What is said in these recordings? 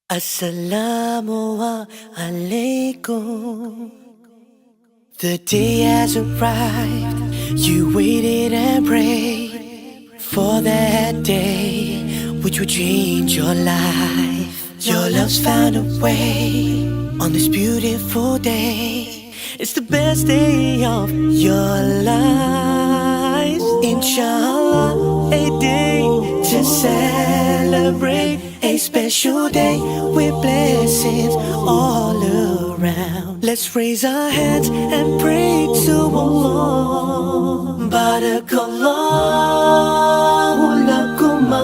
Assalamu alaikum. The day has arrived. You waited and prayed for that day, which would change your life. Your love's found a way on this beautiful day. It's the best day of your life. Inshallah, a day to celebrate. A special day with blessings all around. Let's raise our hands and pray to Allah. Barakallahu lakuma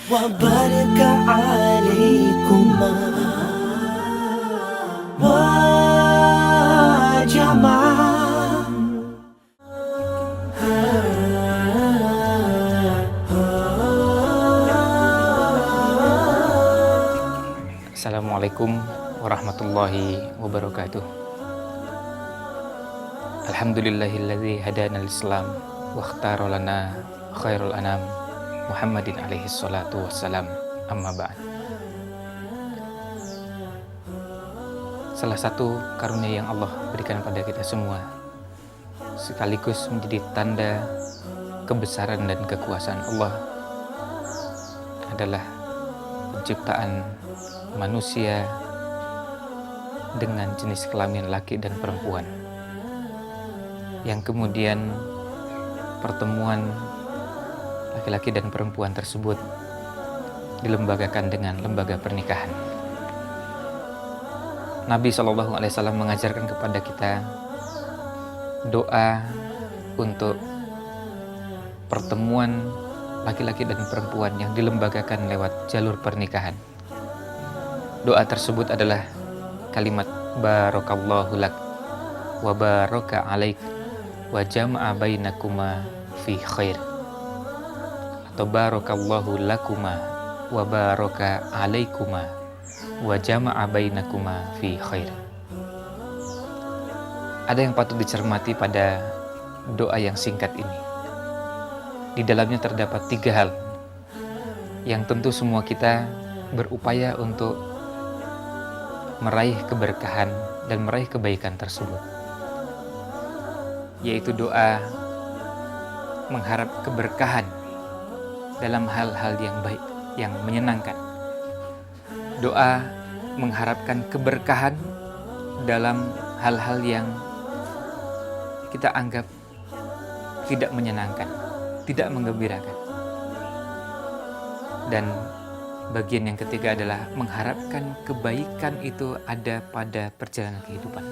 wa baraka alaykuma wa jama'a. Assalamualaikum warahmatullahi wabarakatuh. Alhamdulillahilladzi hadana al-islam wa ikhtara lana khairul anam Muhammadin alaihi salatu wassalam, amma ba'd. Salah satu karunia yang Allah berikan pada kita semua, sekaligus menjadi tanda kebesaran dan kekuasaan Allah, adalah penciptaan manusia dengan jenis kelamin laki dan perempuan, yang kemudian pertemuan laki-laki dan perempuan tersebut dilembagakan dengan lembaga pernikahan. Nabi SAW mengajarkan kepada kita doa untuk pertemuan laki-laki dan perempuan yang dilembagakan lewat jalur pernikahan. Doa tersebut adalah kalimat barakallahu lak wa baraka alaik wa jama'a bainakuma fi khair, atau barakallahu lakuma wa baraka alaikuma wa jama'a bainakuma fi khair. Ada yang patut dicermati pada doa yang singkat ini. Di dalamnya terdapat 3 hal yang tentu semua kita berupaya untuk meraih keberkahan dan meraih kebaikan tersebut, yaitu doa mengharap keberkahan dalam hal-hal yang baik, yang menyenangkan. Doa mengharapkan keberkahan dalam hal-hal yang kita anggap tidak menyenangkan, tidak menggembirakan. Dan bagian yang ketiga adalah mengharapkan kebaikan itu ada pada perjalanan kehidupan.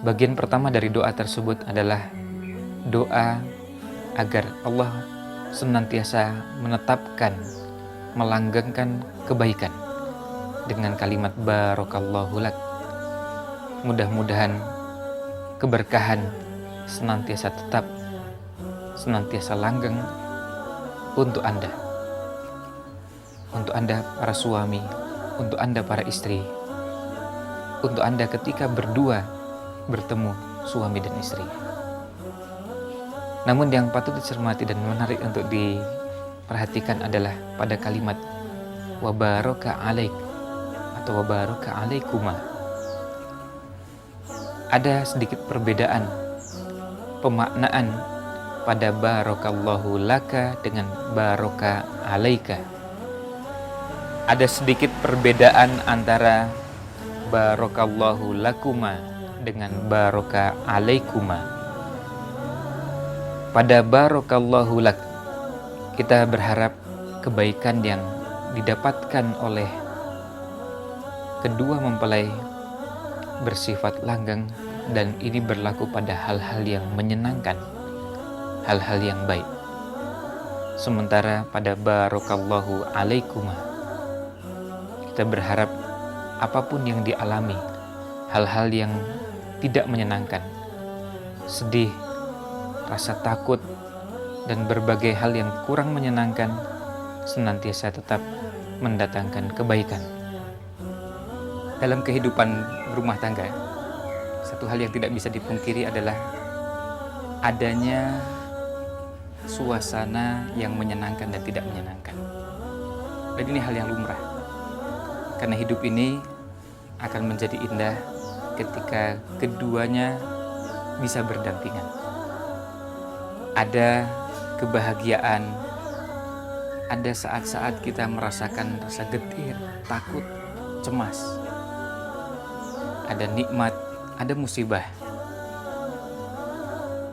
Bagian pertama dari doa tersebut adalah doa agar Allah senantiasa menetapkan, melanggengkan kebaikan dengan kalimat barakallahu lak. Mudah-mudahan keberkahan senantiasa tetap, senantiasa langgeng untuk Anda. Untuk Anda para suami, untuk Anda para istri, untuk Anda ketika berdua bertemu suami dan istri. Namun yang patut dicermati dan menarik untuk diperhatikan adalah pada kalimat wa baraka alaik atau wa baraka alaikuma. Ada sedikit perbedaan pemaknaan pada barakallahu laka dengan baraka alaika. Ada sedikit perbedaan antara barakallahu lakuma dengan baraka alaikuma. Pada barakallahu lak, kita berharap kebaikan yang didapatkan oleh kedua mempelai bersifat langgeng, dan ini berlaku pada hal-hal yang menyenangkan, hal-hal yang baik. Sementara pada barakallahu alaikuma, kita berharap apapun yang dialami, hal-hal yang tidak menyenangkan, sedih, rasa takut, dan berbagai hal yang kurang menyenangkan, senantiasa tetap mendatangkan kebaikan. Dalam kehidupan rumah tangga, satu hal yang tidak bisa dipungkiri adalah adanya suasana yang menyenangkan dan tidak menyenangkan. Dan ini hal yang lumrah. Karena hidup ini akan menjadi indah ketika keduanya bisa berdampingan. Ada kebahagiaan, ada saat-saat kita merasakan rasa getir, takut, cemas. Ada nikmat, ada musibah.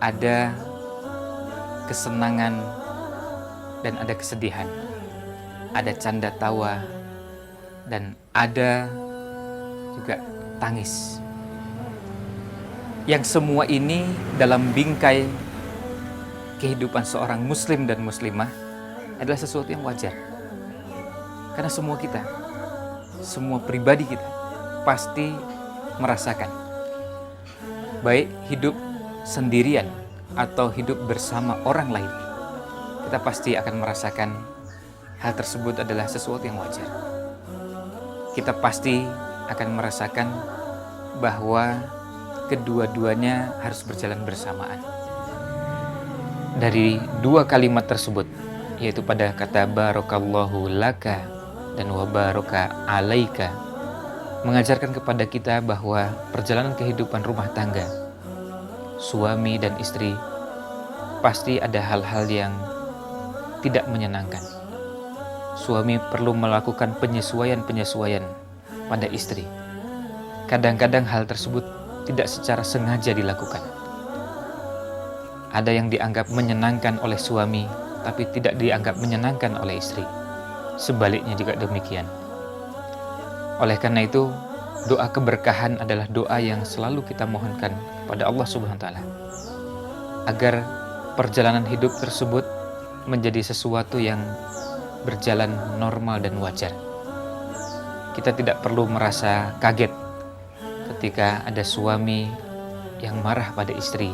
Ada kesenangan dan ada kesedihan. Ada canda tawa dan ada juga tangis. Yang semua ini dalam bingkai kehidupan seorang muslim dan muslimah adalah sesuatu yang wajar. Karena semua kita, semua pribadi kita pasti merasakan. Baik hidup sendirian atau hidup bersama orang lain, kita pasti akan merasakan hal tersebut adalah sesuatu yang wajar. Kita pasti akan merasakan bahwa kedua-duanya harus berjalan bersamaan. Dari dua kalimat tersebut, yaitu pada kata barakallahu laka dan wa baraka alaika, mengajarkan kepada kita bahwa perjalanan kehidupan rumah tangga, suami dan istri, pasti ada hal-hal yang tidak menyenangkan. Suami perlu melakukan penyesuaian-penyesuaian pada istri. Kadang-kadang hal tersebut tidak secara sengaja dilakukan. Ada yang dianggap menyenangkan oleh suami, tapi tidak dianggap menyenangkan oleh istri. Sebaliknya juga demikian. Oleh karena itu, doa keberkahan adalah doa yang selalu kita mohonkan kepada Allah Subhanahu wa taala, agar perjalanan hidup tersebut menjadi sesuatu yang berjalan normal dan wajar. Kita tidak perlu merasa kaget ketika ada suami yang marah pada istri,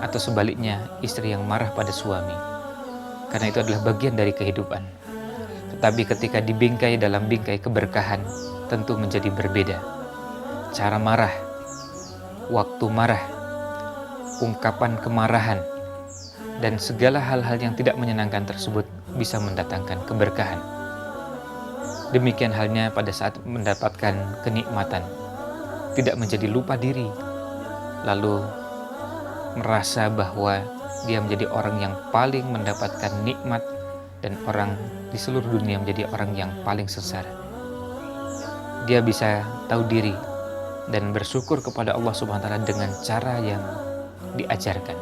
atau sebaliknya istri yang marah pada suami, karena itu adalah bagian dari kehidupan. Tetapi ketika dibingkai dalam bingkai keberkahan, tentu menjadi berbeda. Cara marah, waktu marah, ungkapan kemarahan, dan segala hal-hal yang tidak menyenangkan tersebut bisa mendatangkan keberkahan. Demikian halnya pada saat mendapatkan kenikmatan, tidak menjadi lupa diri, lalu merasa bahwa dia menjadi orang yang paling mendapatkan nikmat dan orang di seluruh dunia menjadi orang yang paling sengsara. Dia bisa tahu diri dan bersyukur kepada Allah Subhanahu wa taala dengan cara yang diajarkan.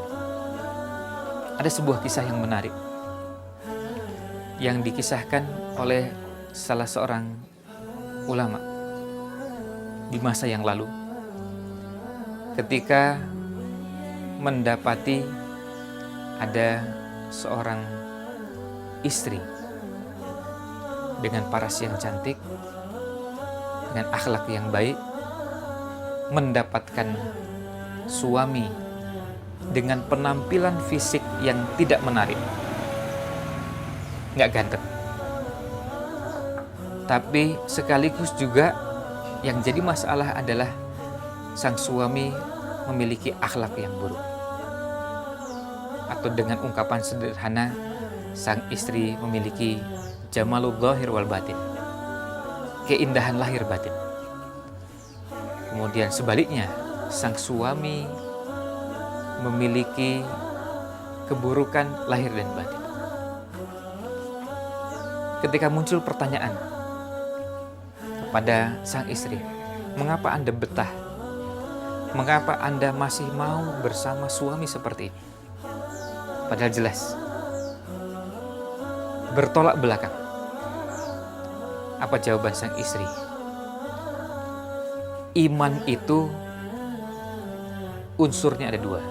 Ada sebuah kisah yang menarik yang dikisahkan oleh salah seorang ulama di masa yang lalu, ketika mendapati ada seorang istri dengan paras yang cantik, dengan akhlak yang baik, mendapatkan suami dengan penampilan fisik yang tidak menarik, nggak ganteng, tapi sekaligus juga yang jadi masalah adalah sang suami memiliki akhlak yang buruk. Atau dengan ungkapan sederhana, sang istri memiliki jamalul zahir wal batin, keindahan lahir batin. Kemudian sebaliknya, sang suami memiliki keburukan lahir dan batin. Ketika muncul pertanyaan kepada sang istri, mengapa Anda betah? Mengapa Anda masih mau bersama suami seperti ini? Padahal jelas bertolak belakang. Apa jawaban sang istri? Iman itu unsurnya ada dua.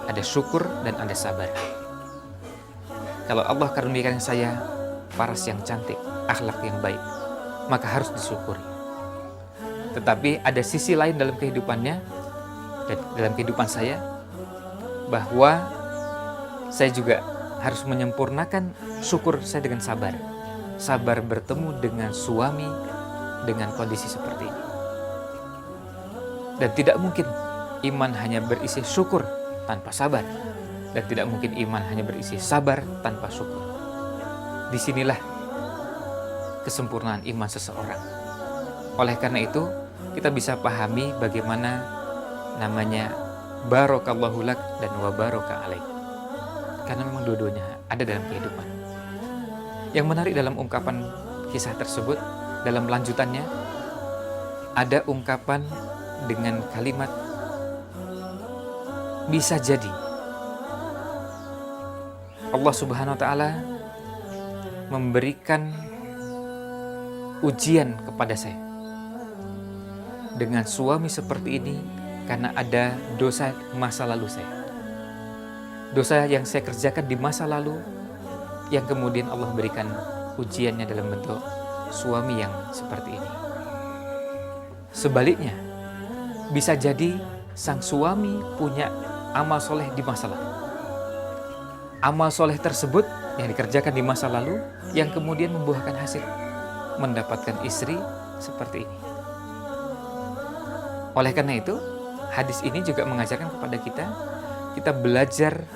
Ada syukur dan ada sabar. Kalau Allah karuniakan saya paras yang cantik, akhlak yang baik, maka harus disyukuri. Tetapi ada sisi lain dalam kehidupannya dan dalam kehidupan saya, bahwa saya juga harus menyempurnakan syukur saya dengan sabar. Sabar bertemu dengan suami dengan kondisi seperti ini. Dan tidak mungkin iman hanya berisi syukur tanpa sabar. Dan tidak mungkin iman hanya berisi sabar tanpa syukur. Disinilah kesempurnaan iman seseorang. Oleh karena itu, kita bisa pahami bagaimana namanya barakallahu lak dan wa baraka alaik. Karena memang dua-duanya ada dalam kehidupan. Yang menarik dalam ungkapan kisah tersebut, dalam lanjutannya, ada ungkapan dengan kalimat bisa jadi Allah Subhanahu wa Ta'ala memberikan ujian kepada saya dengan suami seperti ini karena ada dosa masa lalu saya. Dosa yang saya kerjakan di masa lalu yang kemudian Allah berikan ujiannya dalam bentuk suami yang seperti ini. Sebaliknya, bisa jadi sang suami punya amal soleh di masa lalu. Amal soleh tersebut yang dikerjakan di masa lalu yang kemudian membuahkan hasil, mendapatkan istri seperti ini. Oleh karena itu, hadis ini juga mengajarkan kepada kita belajar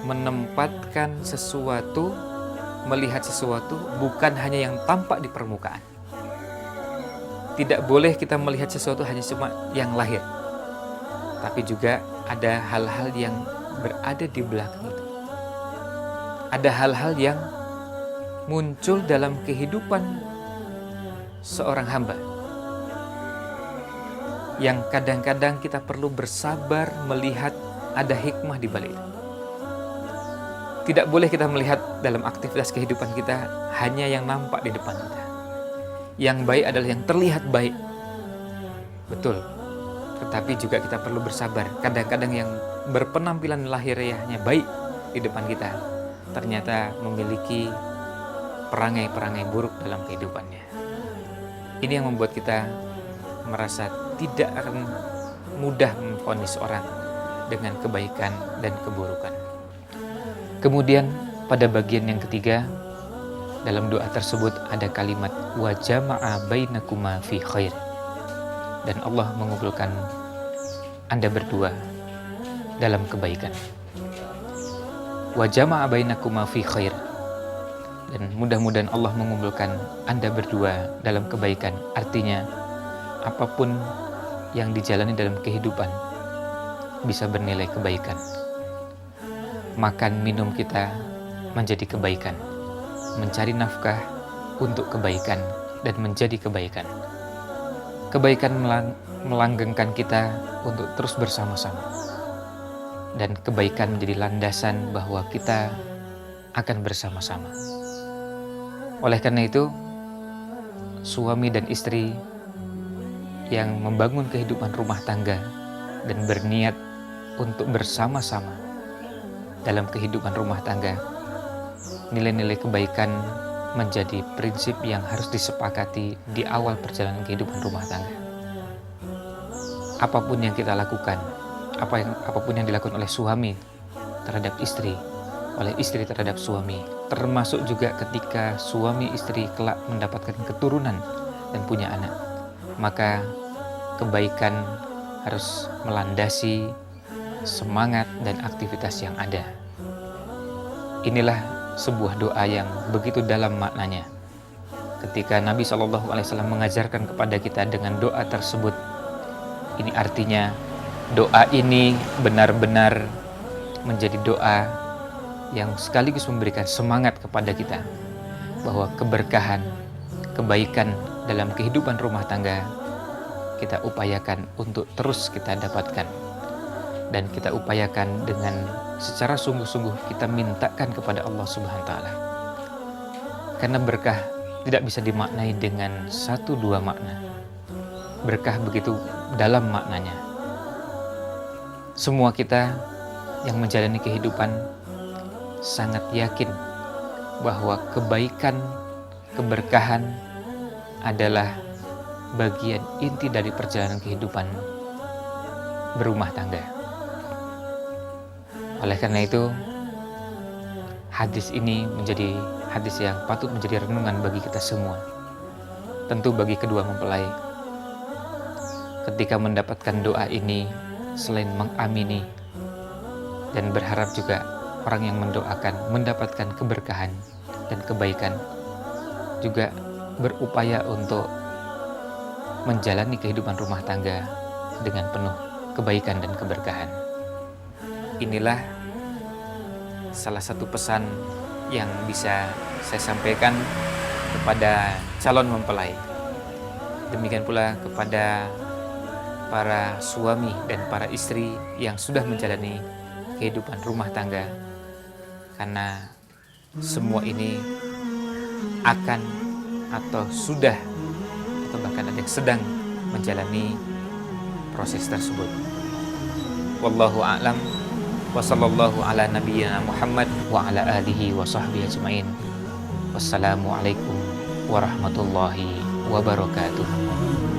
menempatkan sesuatu, melihat sesuatu bukan hanya yang tampak di permukaan. Tidak boleh kita melihat sesuatu hanya cuma yang lahir, tapi juga ada hal-hal yang berada di belakang itu. Ada hal-hal yang muncul dalam kehidupan seorang hamba yang kadang-kadang kita perlu bersabar melihat ada hikmah di balik itu. Tidak boleh kita melihat dalam aktivitas kehidupan kita hanya yang nampak di depan kita. Yang baik adalah yang terlihat baik. Betul. Tetapi juga kita perlu bersabar. Kadang-kadang yang berpenampilan lahiriahnya baik di depan kita ternyata memiliki perangai-perangai buruk dalam kehidupannya. Ini yang membuat kita merasa tidak akan mudah memvonis orang dengan kebaikan dan keburukan. Kemudian pada bagian yang ketiga, dalam doa tersebut ada kalimat wa jama'a bainakuma fi khair. Dan Allah mengumpulkan Anda berdua dalam kebaikan. Wa jama'a bainakuma fi khair. Dan mudah-mudahan Allah mengumpulkan Anda berdua dalam kebaikan. Artinya, apapun yang dijalani dalam kehidupan bisa bernilai kebaikan. Makan minum kita menjadi kebaikan. Mencari nafkah untuk kebaikan dan menjadi kebaikan. Kebaikan melanggengkan kita untuk terus bersama-sama. Dan kebaikan menjadi landasan bahwa kita akan bersama-sama. Oleh karena itu, suami dan istri yang membangun kehidupan rumah tangga dan berniat untuk bersama-sama dalam kehidupan rumah tangga, nilai-nilai kebaikan menjadi prinsip yang harus disepakati di awal perjalanan kehidupan rumah tangga. Apapun yang kita lakukan, apapun yang dilakukan oleh suami terhadap istri, oleh istri terhadap suami, termasuk juga ketika suami istri kelak mendapatkan keturunan dan punya anak, maka kebaikan harus melandasi semangat dan aktivitas yang ada. Inilah sebuah doa yang begitu dalam maknanya. Ketika Nabi SAW mengajarkan kepada kita dengan doa tersebut, ini artinya doa ini benar-benar menjadi doa yang sekaligus memberikan semangat kepada kita bahwa keberkahan, kebaikan dalam kehidupan rumah tangga kita upayakan untuk terus kita dapatkan, dan kita upayakan dengan secara sungguh-sungguh kita mintakan kepada Allah Subhanahu wa Ta'ala. Karena berkah tidak bisa dimaknai dengan satu dua makna. Berkah begitu dalam maknanya. Semua kita yang menjalani kehidupan sangat yakin bahwa kebaikan, keberkahan adalah bagian inti dari perjalanan kehidupan berumah tangga. Oleh karena itu, hadis ini menjadi hadis yang patut menjadi renungan bagi kita semua. Tentu bagi kedua mempelai, ketika mendapatkan doa ini, selain mengamini dan berharap juga orang yang mendoakan mendapatkan keberkahan dan kebaikan, juga berupaya untuk menjalani kehidupan rumah tangga dengan penuh kebaikan dan keberkahan. Inilah salah satu pesan yang bisa saya sampaikan kepada calon mempelai. Demikian pula kepada para suami dan para istri yang sudah menjalani kehidupan rumah tangga, karena semua ini akan atau sudah atau bahkan ada yang sedang menjalani proses tersebut. Wallahu a'lam wa sallallahu ala nabiyyina Muhammad wa ala alihi wa sahbihi ajmain. Wassalamualaikum warahmatullahi wabarakatuh.